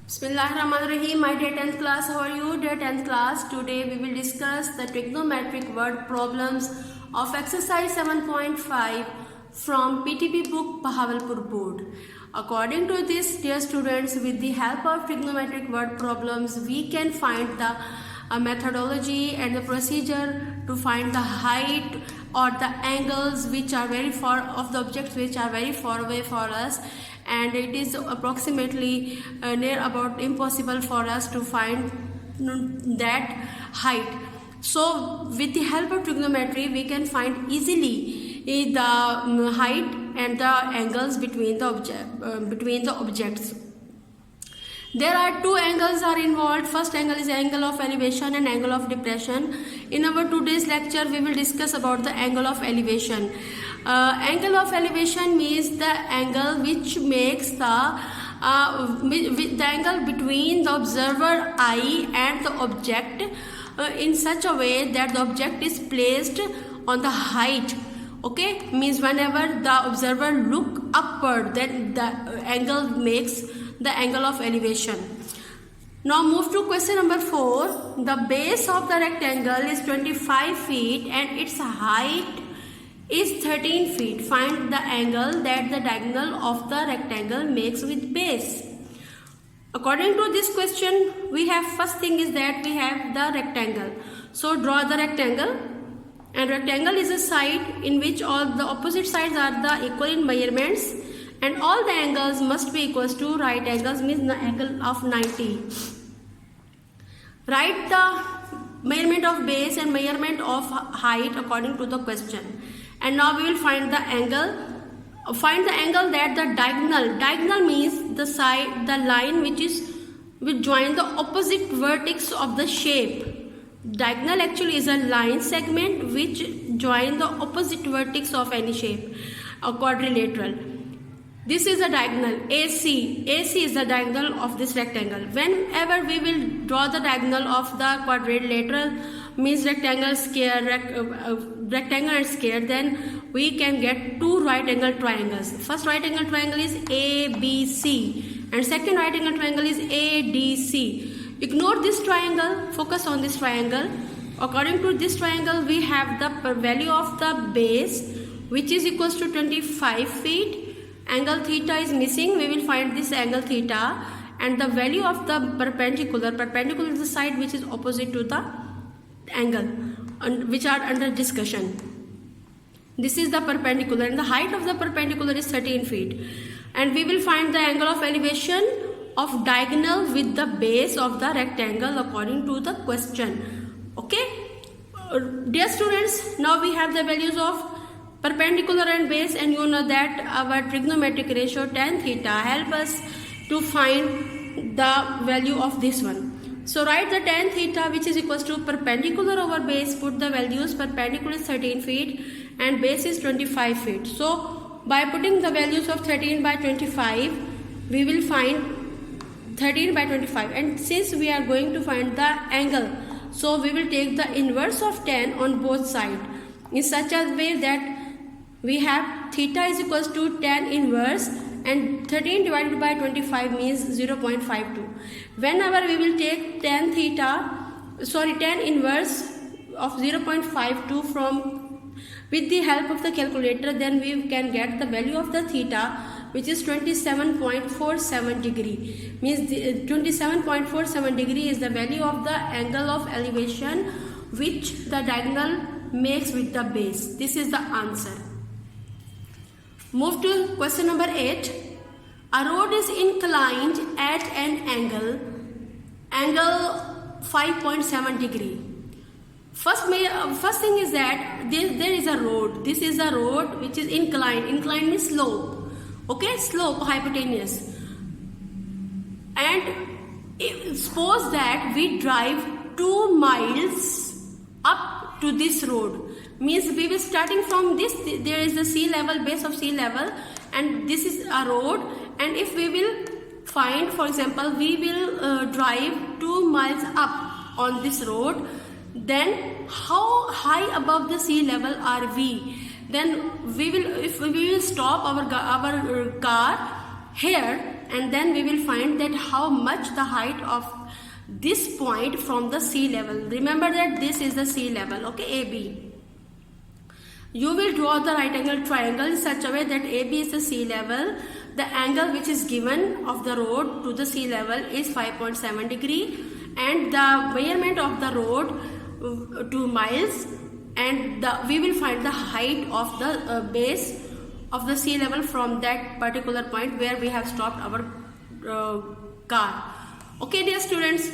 Bismillahirrahmanirrahim. My dear 10th class, how are you? Dear 10th class, today we will discuss the trigonometric word problems of exercise 7.5 from PTP book Bahawalpur board. According to this, dear students, with the help of trigonometric word problems, we can find the methodology and the procedure to find the height or the angles which are very far of the objects which are very far away for us, and it is approximately near about impossible for us to find that height. So with the help of trigonometry we can find easily the height and the angles between the objects. There are two angles are involved. First angle is angle of elevation and angle of depression. In our today's lecture we will discuss about the angle of elevation. Angle of elevation means the angle which makes the angle between the observer eye and the object in such a way that the object is placed on the height. Okay, means whenever the observer look upward, then the angle makes the angle of elevation. Now move to question number 4. The base of the rectangle is 25 feet and its height is 13 feet. Find the angle that the diagonal of the rectangle makes with base. According to this question, we have first thing is that we have the rectangle. So draw the rectangle, and rectangle is a side in which all the opposite sides are the equal in measurements, and all the angles must be equals to right angles, means the angle of 90. Write the measurement of base and measurement of height according to the question. And now we will find the angle. Find the angle that the diagonal means the side, the line which join the opposite vertex of the shape. Diagonal actually is a line segment which join the opposite vertex of any shape, a quadrilateral. This is a diagonal AC. AC is the diagonal of this rectangle. Whenever we will draw the diagonal of the quadrilateral, means rectangle and square, then we can get two right angle triangles. First right angle triangle is ABC and second right angle triangle is ADC. Ignore this triangle, focus on this triangle. According to this triangle, we have the value of the base which is equals to 25 feet. Angle theta is missing. We will find this angle theta, and the value of the perpendicular is the side which is opposite to the angle which are under discussion. This is the perpendicular, and the height of the perpendicular is 13 feet. And we will find the angle of elevation of diagonal with the base of the rectangle according to the question. Okay, dear students, now we have the values of perpendicular and base, and you know that our trigonometric ratio tan theta help us to find the value of this one. So write the tan theta which is equals to perpendicular over base. Put the values. Perpendicular is 13 feet and base is 25 feet. So by putting the values of 13 by 25, we will find 13 by 25, and since we are going to find the angle, so we will take the inverse of tan on both sides in such a way that we have theta is equals to tan inverse, and 13 divided by 25 means 0.52. Whenever we will take tan inverse of 0.52 from with the help of the calculator, then we can get the value of the theta which is 27.47 degree. Means 27.47 degree is the value of the angle of elevation which the diagonal makes with the base. This is the answer. Move to question number 8. A road is inclined at an angle 5.7 degree. First thing is that there is a road. This is a road which is inclined. Inclined means slope. Okay, slope, hypotenuse. And suppose that we drive 2 miles up to this road. Means we will starting from this, there is the sea level, base of sea level, and this is a road. And if we will find, for example, we will drive 2 miles up on this road, then how high above the sea level are we? Then we will, if we will stop our car here, and then we will find that how much the height of this point from the sea level. Remember that this is the sea level, okay, AB. You will draw the right angle triangle in such a way that AB is the sea level. The angle which is given of the road to the sea level is 5.7 degree, and the measurement of the road 2 miles, and we will find the height of the base of the sea level from that particular point where we have stopped our car. Okay, dear students,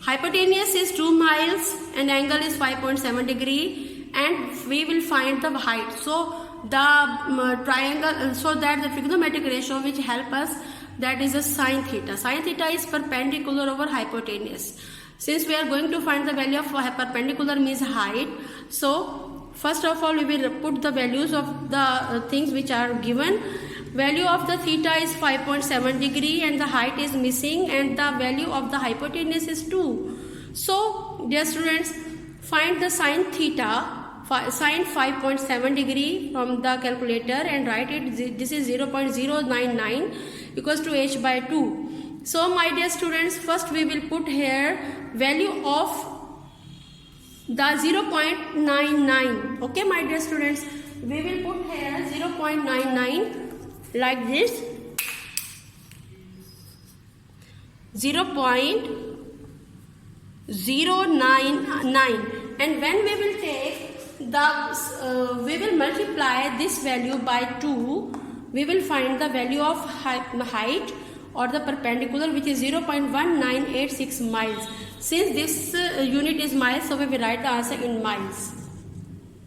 hypotenuse is 2 miles and angle is 5.7 degree, and we will find the height. So the triangle, so that the trigonometric ratio which help us, that is a sine theta. Sine theta is perpendicular over hypotenuse. Since we are going to find the value of perpendicular means height, so first of all we will put the values of the things which are given. Value of the theta is 5.7 degree and the height is missing, and the value of the hypotenuse is 2. So dear students, find the sine theta, sine 5.7 degree from the calculator and write it. This is 0.099 equals to h by 2. So my dear students, first we will put here value of the 0.99. Okay my dear students, we will put here 0.99 like this, 0.099, and when we will take the we will multiply this value by 2, we will find the value of height or the perpendicular, which is 0.1986 miles. Since this unit is miles, so we will write the answer in miles.